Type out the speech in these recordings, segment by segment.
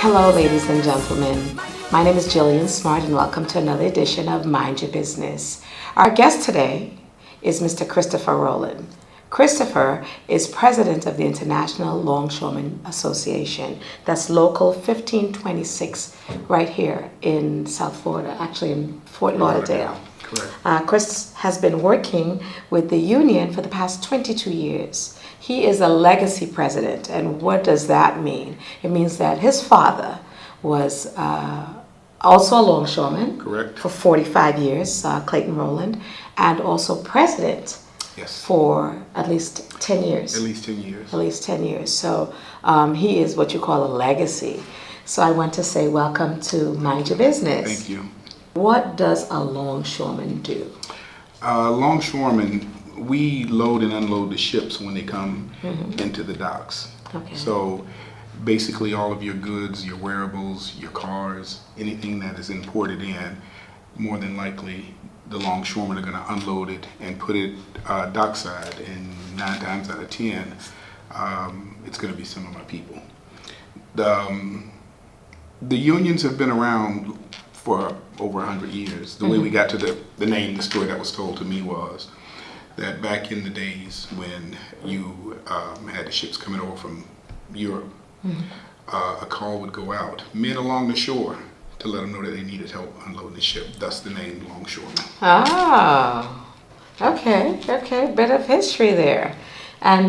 Hello, ladies and gentlemen. My name is Jillian Smart, and welcome to another edition of Mind Your Business. Our guest today is Mr. Christopher Roland. Christopher is president of the International Longshoremen Association. That's Local 1526 right here in South Florida, actually in Fort Lauderdale. Correct. Chris has been working with the union for the past 22 years. He is a legacy president, and what does that mean? It means that his father was also a longshoreman. Correct. For 45 years, Clayton Roland, and also president. Yes. For at least 10 years. At least 10 years. At least 10 years. So he is what you call a legacy. So I want to say welcome to Mind Your Business. Thank you. What does a longshoreman do? Longshoremen, we load and unload the ships when they come into the docks. Okay. So basically all of your goods, your wearables, your cars, anything that is imported in, more than likely the longshoremen are going to unload it and put it dockside, and 9 times out of 10 it's going to be some of my people. The unions have been around for over 100 years. The way we got to the name, the story that was told to me was that back in the days when you had the ships coming over from Europe, a call would go out, men along the shore, to let them know that they needed help unloading the ship, thus the name Longshoreman. Oh, okay, bit of history there. And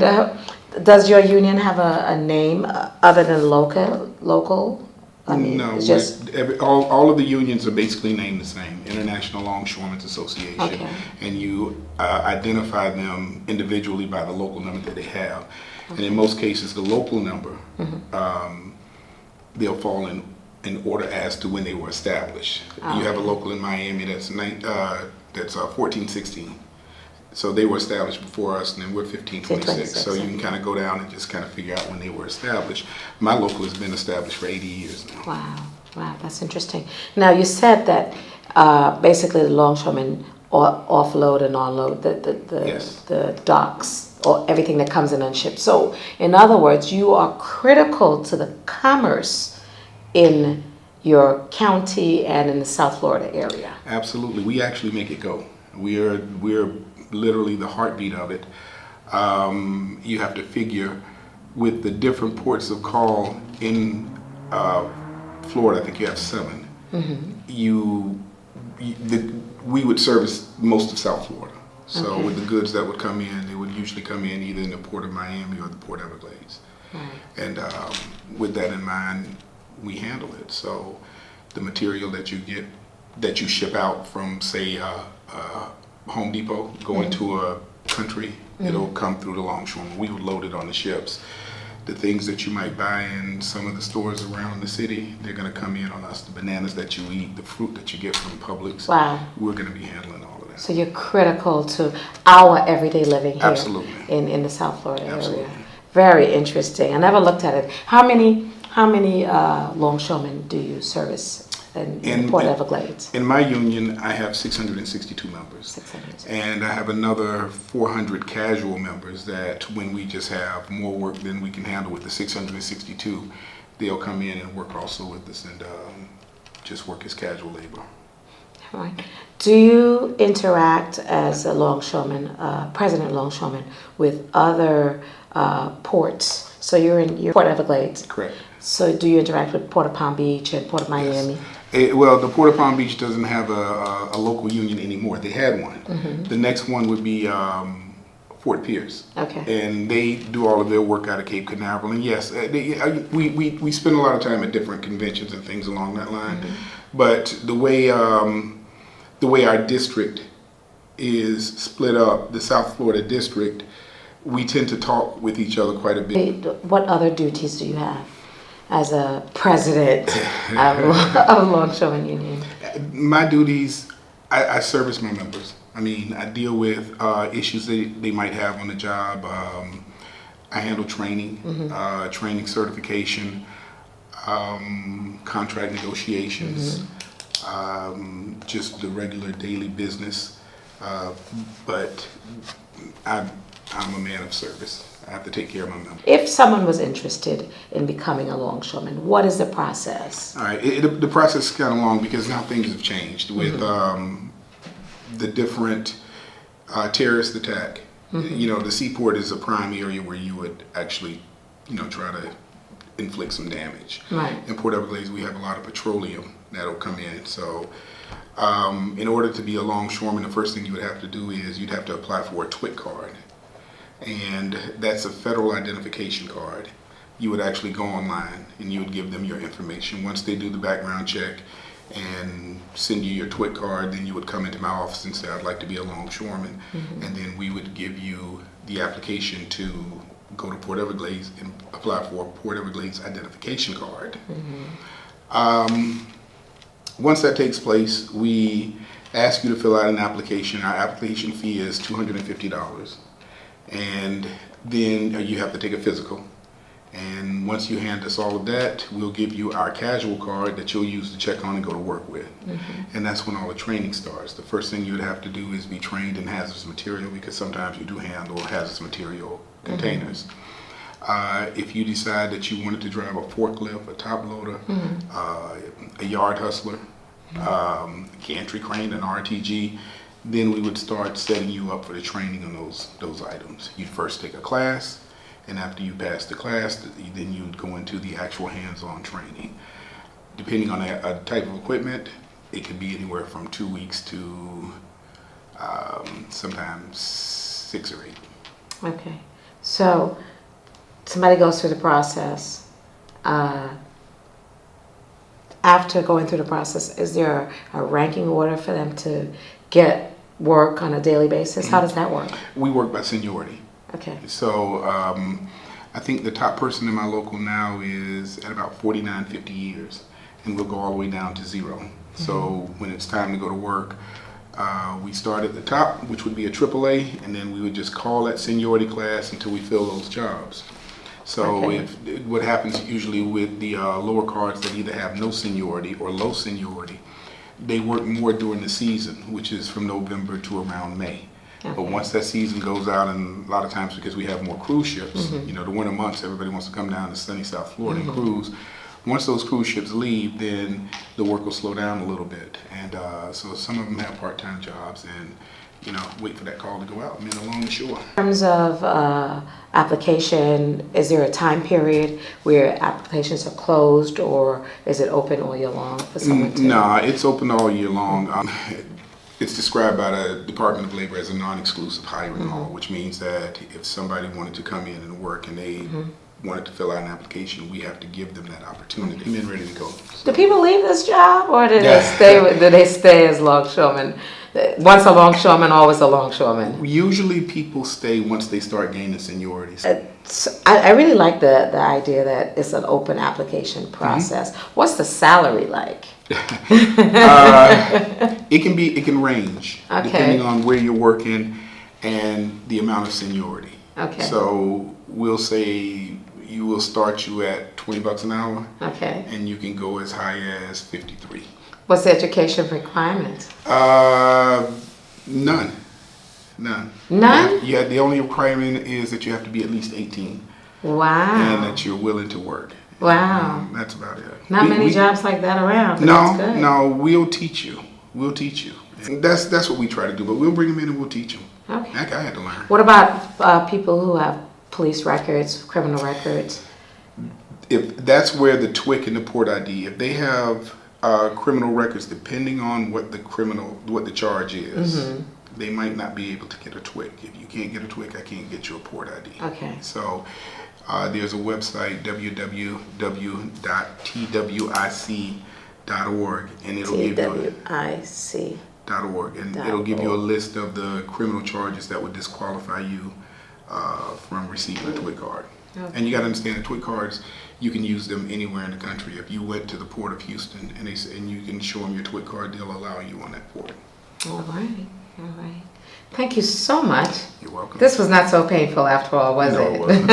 does your union have a name other than local? I mean, no, it's just all of the unions are basically named the same, International Longshoremen's Association, Okay. and you identify them individually by the local number that they have. And in most cases, the local number, they'll fall in order as to when they were established. You have a local in Miami that's 1416. So they were established before us, and then we're 1526. So you can kind of go down and just kind of figure out when they were established. My local has been established for 80 years now. Wow, that's interesting. Now you said that basically the longshoremen offload and unload the docks or everything that comes in on ships. So in other words, you are critical to the commerce in your county and in the South Florida area. Absolutely, we actually make it go. We're literally the heartbeat of it. You have to figure with the different ports of call in Florida, I think you have 7. We would service most of South Florida. So with the goods that would come in, they would usually come in either in the port of Miami or the port Everglades. And with that in mind, we handle it. So the material that you get, that you ship out from, say, Home Depot, going to a country, it'll come through the longshoremen. We would load it on the ships. The things that you might buy in some of the stores around the city, they're going to come in on us. The bananas that you eat, the fruit that you get from Publix, we're going to be handling all of that. So you're critical to our everyday living here. Absolutely. In the South Florida Absolutely. area. Very interesting. I never looked at it. How many longshoremen do you service in Port Everglades? In my union, I have 662 members. 600. And I have another 400 casual members that when we just have more work than we can handle with the 662, they'll come in and work also with us and just work as casual labor. All right. Do you interact as a longshoreman, President Longshoreman, with other ports? So you're in Port Everglades. Correct. So do you interact with Port of Palm Beach and Port of Miami? Yes. Well, the Port of Palm Beach doesn't have a local union anymore. They had one. The next one would be Fort Pierce. Okay. And they do all of their work out of Cape Canaveral. And yes, we spend a lot of time at different conventions and things along that line. But the way our district is split up, the South Florida district, we tend to talk with each other quite a bit. What other duties do you have as a president of Longshoremen Union? My duties, I service my members. I mean, I deal with issues they might have on the job. I handle training, training certification, contract negotiations, just the regular daily business. But I'm a man of service. I have to take care of my members. If someone was interested in becoming a longshoreman, what is the process? All right, the process is kind of long because now things have changed with the different terrorist attack. You know, the seaport is a prime area where you would actually, you know, try to inflict some damage. Right. In Port Everglades, we have a lot of petroleum that'll come in. So in order to be a longshoreman, the first thing you would have to do is you'd have to apply for a TWIC card. And that's a federal identification card. You would actually go online and you would give them your information. Once they do the background check and send you your TWIC card, then you would come into my office and say, I'd like to be a longshoreman. And then we would give you the application to go to Port Everglades and apply for a Port Everglades identification card. Once that takes place, we ask you to fill out an application. Our application fee is $250. And then you have to take a physical. And once you hand us all of that, we'll give you our casual card that you'll use to check on and go to work with. And that's when all the training starts. The first thing you would have to do is be trained in hazardous material, because sometimes you do handle hazardous material containers. If you decide that you wanted to drive a forklift, a top loader, a yard hustler, gantry crane, an RTG, then we would start setting you up for the training on those items. You'd first take a class, and after you pass the class, then you'd go into the actual hands-on training. Depending on a type of equipment, it could be anywhere from 2 weeks to sometimes 6 or 8. Okay. So somebody goes through the process. After going through the process, is there a ranking order for them to get work on a daily basis? How does that work? We work by seniority. Okay. So I think the top person in my local now is at about 49, 50 years, and we'll go all the way down to 0. So when it's time to go to work, we start at the top, which would be a AAA, and then we would just call that seniority class until we fill those jobs. So what happens usually with the lower cards that either have no seniority or low seniority, they work more during the season, which is from November to around May. But once that season goes out, and a lot of times because we have more cruise ships, you know, the winter months, everybody wants to come down to sunny South Florida and cruise. Once those cruise ships leave, then the work will slow down a little bit. And so some of them have part-time jobs and, you know, wait for that call to go out, men along the shore. In terms of application, is there a time period where applications are closed, or is it open all year long for someone to? No, it's open all year long. It's described by the Department of Labor as a non-exclusive hiring law, which means that if somebody wanted to come in and work and they wanted to fill out an application, we have to give them that opportunity. Men ready to go. Do people leave this job, or do they stay? Do they stay as longshoremen? Once a longshoreman, always a longshoreman. Usually, people stay once they start gaining seniority. I really like the idea that it's an open application process. What's the salary like? It can range depending on where you're working and the amount of seniority. Okay. So we'll say you will start you at $20 an hour. Okay. And you can go as high as 53. What's the education requirement? None. None? Yeah, the only requirement is that you have to be at least 18. Wow. And that you're willing to work. Wow. That's about it. Not many jobs like that around. No, we'll teach you. We'll teach you. And that's what we try to do, but we'll bring them in and we'll teach them. Okay. Heck, I had to learn. What about people who have police records, criminal records? If that's where the TWIC and the port ID, if they have criminal records, depending on what the charge is, they might not be able to get a TWIC. If you can't get a TWIC, I can't get you a port ID. Okay. So there's a website, www.twic.org, and it'll give you .org, and it'll give you a list of the criminal charges that would disqualify you from receiving a TWIC card. Okay. And you got to understand the TWIC cards, you can use them anywhere in the country. If you went to the Port of Houston and you can show them your TWIC card, they'll allow you on that port. All right. All right. Thank you so much. You're welcome. This was not so painful after all, was it? It wasn't.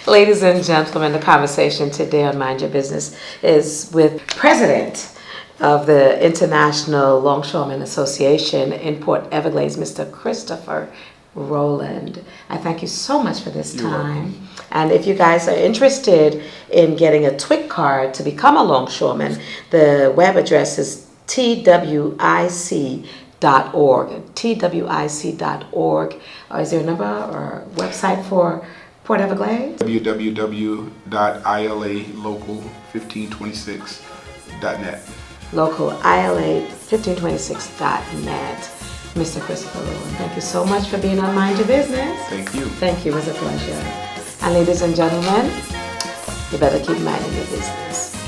Ladies and gentlemen, the conversation today on Mind Your Business is with President of the International Longshoremen Association in Port Everglades, Mr. Christopher Roland. I thank you so much for this You're time. welcome. And if you guys are interested in getting a TWIC card to become a longshoreman, the web address is twic.org. twic.org. Is there a number or website for Port Everglades? www.ilalocal1526.net. Local ILA1526.net. Mr. Christopher Roland, thank you so much for being on Mind Your Business. Thank you. Thank you. It was a pleasure. And ladies and gentlemen, you better keep minding your business.